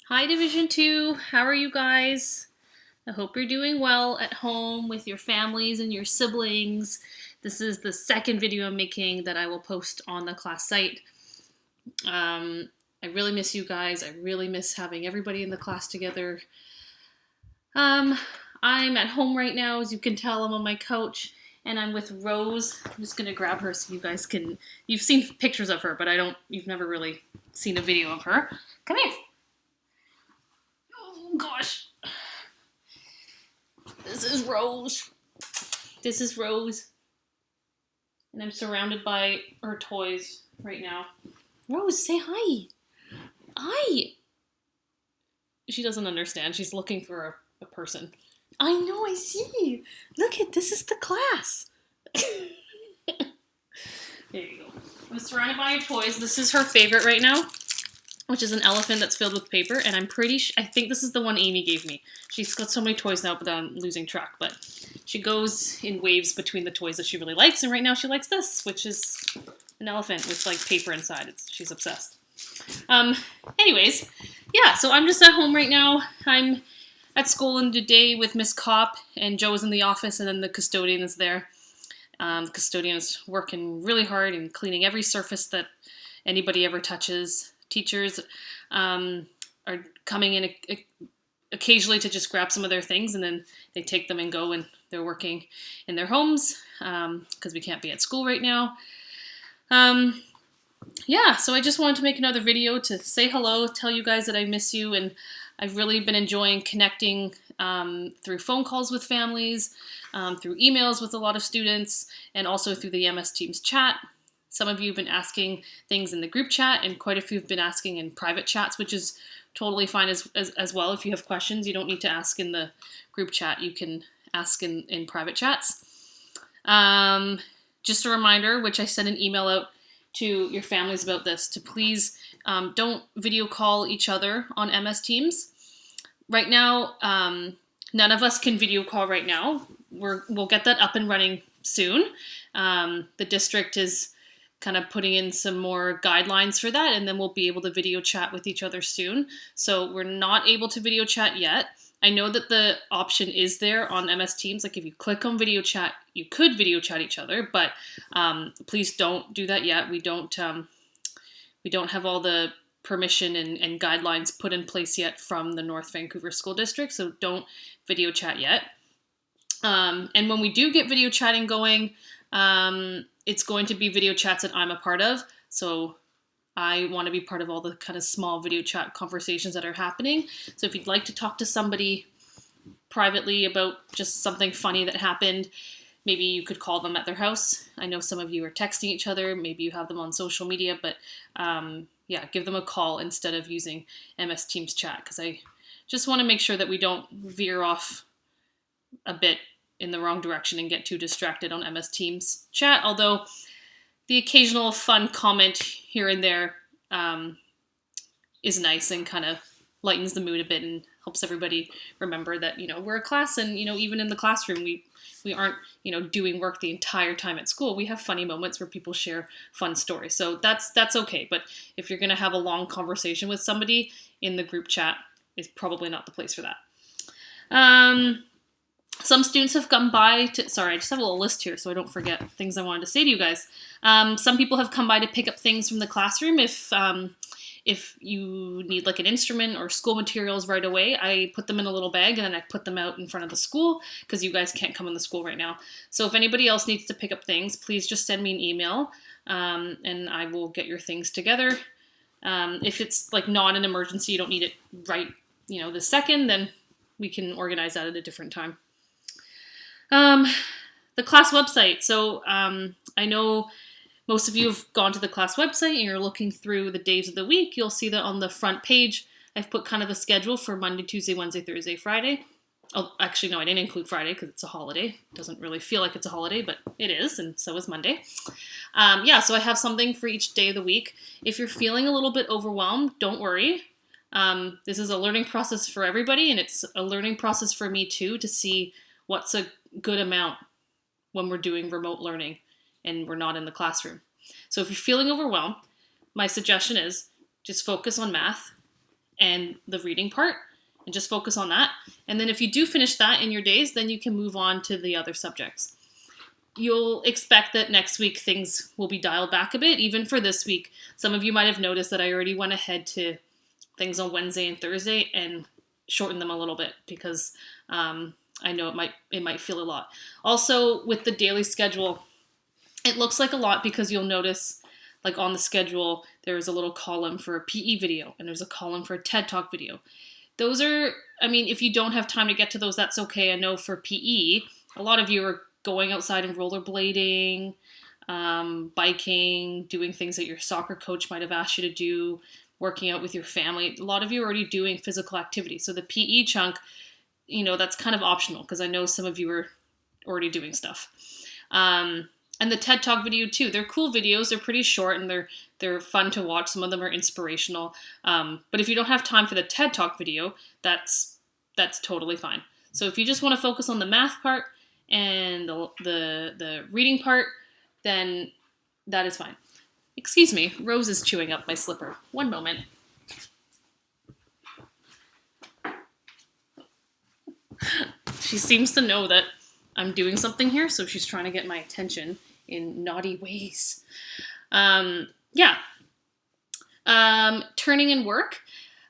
Hi Division 2, how are you guys? I hope you're doing well at home with your families and your siblings. This is the second video I'm making that I will post on the class site. I really miss you guys. I really miss having everybody in the class together. Um, I'm at home right now, as you can tell. I'm on my couch and I'm with Rose. I'm just gonna grab her so you guys can. You've seen pictures of her, but you've never really seen a video of her. Come here. Oh gosh. This is Rose. This is Rose. And I'm surrounded by her toys right now. Rose, say hi. Hi. She doesn't understand. She's looking for a person. I know, I see. Look at this is the class. There you go. I'm surrounded by her toys. This is her favorite right now, which is an elephant that's filled with paper. And I think this is the one Amy gave me. She's got so many toys now, but I'm losing track. But she goes in waves between the toys that she really likes. And right now she likes this, which is an elephant with like paper inside. She's obsessed. Anyways, yeah, so I'm just at home right now. I'm at school in today with Miss Kopp, and Joe is in the office, and then the custodian is there. The custodian is working really hard and cleaning every surface that anybody ever touches. Teachers are coming in occasionally to just grab some of their things, and then they take them and go, and they're working in their homes because we can't be at school right now. Yeah, so I just wanted to make another video to say hello, tell you guys that I miss you, and I've really been enjoying connecting through phone calls with families, through emails with a lot of students, and also through the MS Teams chat. Some of you have been asking things in the group chat, and quite a few have been asking in private chats, which is totally fine as well. If you have questions, you don't need to ask in the group chat. You can ask in private chats. Just a reminder, which I sent an email out to your families about this, to please don't video call each other on MS Teams. Right now, none of us can video call right now. We'll get that up and running soon. The district is kind of putting in some more guidelines for that, and then we'll be able to video chat with each other soon. So we're not able to video chat yet. I know that the option is there on MS Teams. Like if you click on video chat, you could video chat each other, but please don't do that yet. We don't have all the permission and guidelines put in place yet from the North Vancouver School District, so don't video chat yet. And when we do get video chatting going, it's going to be video chats that I'm a part of. So I want to be part of all the kind of small video chat conversations that are happening. So if you'd like to talk to somebody privately about just something funny that happened, maybe you could call them at their house. I know some of you are texting each other. Maybe you have them on social media, but yeah, give them a call instead of using MS Teams chat, because I just want to make sure that we don't veer off a bit in the wrong direction and get too distracted on MS Teams chat, although the occasional fun comment here and there is nice and kind of lightens the mood a bit and helps everybody remember that, we're a class, and, even in the classroom, we aren't, doing work the entire time at school. We have funny moments where people share fun stories. So that's okay. But if you're going to have a long conversation with somebody, in the group chat is probably not the place for that. Some students have come by to, sorry, I just have a little list here so I don't forget things I wanted to say to you guys. Some people have come by to pick up things from the classroom. If you need like an instrument or school materials right away, I put them in a little bag and then I put them out in front of the school because you guys can't come in the school right now. So if anybody else needs to pick up things, please just send me an email and I will get your things together. If it's like not an emergency, you don't need it right, this second, then we can organize that at a different time. The class website. So I know most of you have gone to the class website and you're looking through the days of the week. You'll see that on the front page, I've put kind of a schedule for Monday, Tuesday, Wednesday, Thursday, Friday. Oh, actually, no, I didn't include Friday because it's a holiday. It doesn't really feel like it's a holiday, but it is, and so is Monday. Yeah, so I have something for each day of the week. If you're feeling a little bit overwhelmed, don't worry. This is a learning process for everybody, and it's a learning process for me too, to see what's a good amount when we're doing remote learning and we're not in the classroom. So if you're feeling overwhelmed, my suggestion is just focus on math and the reading part, and just focus on that. And then if you do finish that in your days, then you can move on to the other subjects. You'll expect that next week things will be dialed back a bit, even for this week. Some of you might have noticed that I already went ahead to things on Wednesday and Thursday and shortened them a little bit because I know it might feel a lot. Also, with the daily schedule, it looks like a lot because you'll notice, like on the schedule, there's a little column for a PE video and there's a column for a TED Talk video. Those are, I mean, if you don't have time to get to those, that's okay. I know for PE, a lot of you are going outside and rollerblading, biking, doing things that your soccer coach might have asked you to do, working out with your family. A lot of you are already doing physical activity. So the PE chunk, that's kind of optional because I know some of you are already doing stuff. And the TED Talk video too. They're cool videos. They're pretty short and they're fun to watch. Some of them are inspirational. But if you don't have time for the TED Talk video, that's totally fine. So if you just want to focus on the math part and the reading part, then that is fine. Excuse me, Rose is chewing up my slipper. One moment. She seems to know that I'm doing something here, so she's trying to get my attention in naughty ways. Turning in work.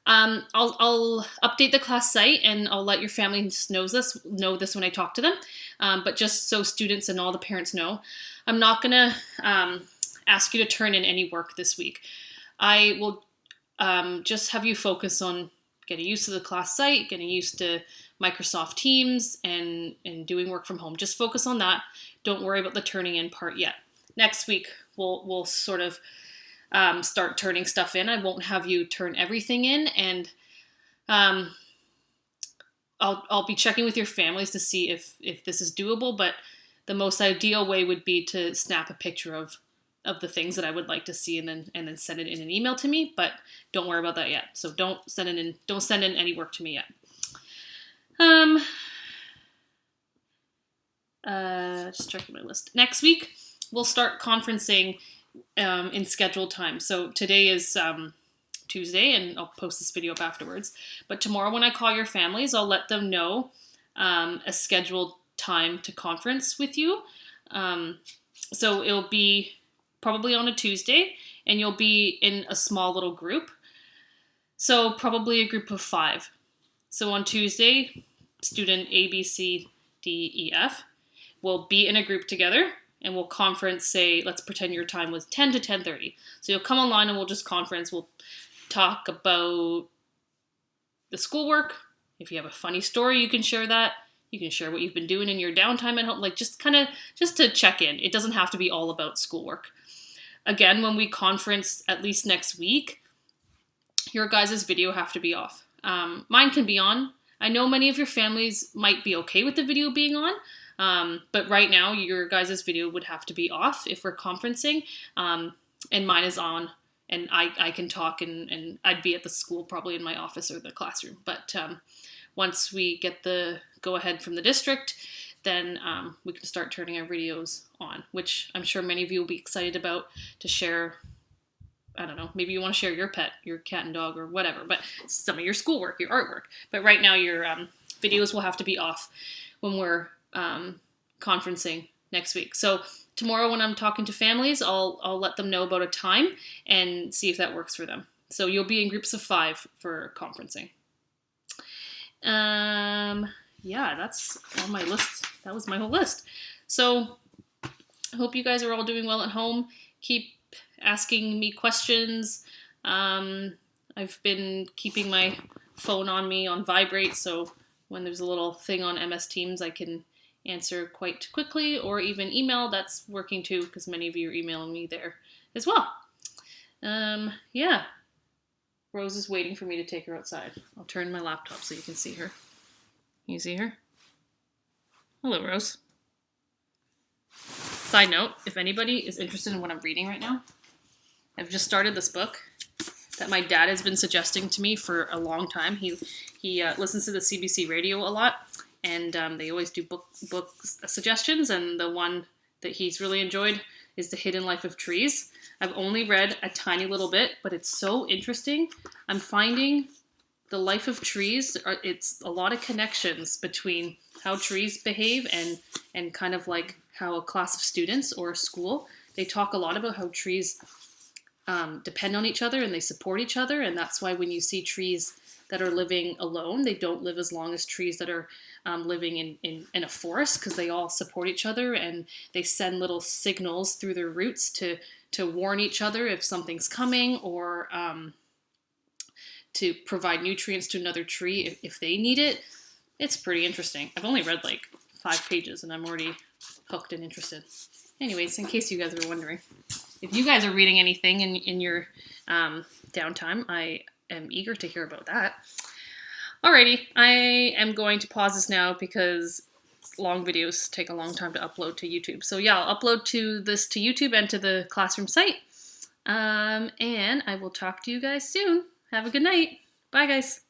I'll update the class site and I'll let your families know this when I talk to them. But just so students and all the parents know, I'm not gonna ask you to turn in any work this week. I will just have you focus on getting used to the class site, getting used to Microsoft Teams, and doing work from home. Just focus on that. Don't worry about the turning in part yet. Next week, we'll sort of start turning stuff in. I won't have you turn everything in, and I'll be checking with your families to see if this is doable, but the most ideal way would be to snap a picture of the things that I would like to see and then send it in an email to me, but don't worry about that yet. So don't send in any work to me yet. Just checking my list. Next week, we'll start conferencing in scheduled time. So today is Tuesday, and I'll post this video up afterwards. But tomorrow when I call your families, I'll let them know a scheduled time to conference with you. So it'll be probably on a Tuesday, and you'll be in a small little group. So probably a group of 5. So on Tuesday, student A, B, C, D, E, F will be in a group together, and we'll conference, say, let's pretend your time was 10 to 10:30. So you'll come online and we'll just conference. We'll talk about the schoolwork. If you have a funny story, you can share that. You can share what you've been doing in your downtime at home, like just to check in. It doesn't have to be all about schoolwork. Again, when we conference, at least next week, your guys' video have to be off. Mine can be on. I know many of your families might be okay with the video being on, but right now your guys' video would have to be off if we're conferencing, and mine is on, and I can talk, and I'd be at the school probably in my office or the classroom. But once we get the go-ahead from the district, then we can start turning our videos on, which I'm sure many of you will be excited about to share. I don't know, maybe you want to share your pet, your cat and dog or whatever, but some of your schoolwork, your artwork. But right now your videos will have to be off when we're conferencing next week. So tomorrow when I'm talking to families, I'll let them know about a time and see if that works for them. So you'll be in groups of 5 for conferencing. Yeah, that's on my list. That was my whole list. So I hope you guys are all doing well at home. Keep asking me questions. I've been keeping my phone on me on vibrate, so when there's a little thing on MS Teams, I can answer quite quickly, or even email. That's working too, because many of you are emailing me there as well. Yeah. Rose is waiting for me to take her outside. I'll turn my laptop so you can see her. Can you see her? Hello, Rose. Side note, if anybody is interested in what I'm reading right now, I've just started this book that my dad has been suggesting to me for a long time. He listens to the CBC radio a lot, and they always do book suggestions, and the one that he's really enjoyed is The Hidden Life of Trees. I've only read a tiny little bit, but it's so interesting. I'm finding the life of trees, it's a lot of connections between how trees behave and kind of like how a class of students or a school, they talk a lot about how trees depend on each other and they support each other. And that's why when you see trees that are living alone, they don't live as long as trees that are living in a forest, because they all support each other and they send little signals through their roots to warn each other if something's coming, or to provide nutrients to another tree if they need it. It's pretty interesting. I've only read like 5 pages and I'm already hooked and interested. Anyways, in case you guys are wondering, if you guys are reading anything in your downtime, I am eager to hear about that. Alrighty, I am going to pause this now because long videos take a long time to upload to YouTube. So yeah, I'll upload this to YouTube and to the classroom site. And I will talk to you guys soon. Have a good night. Bye, guys.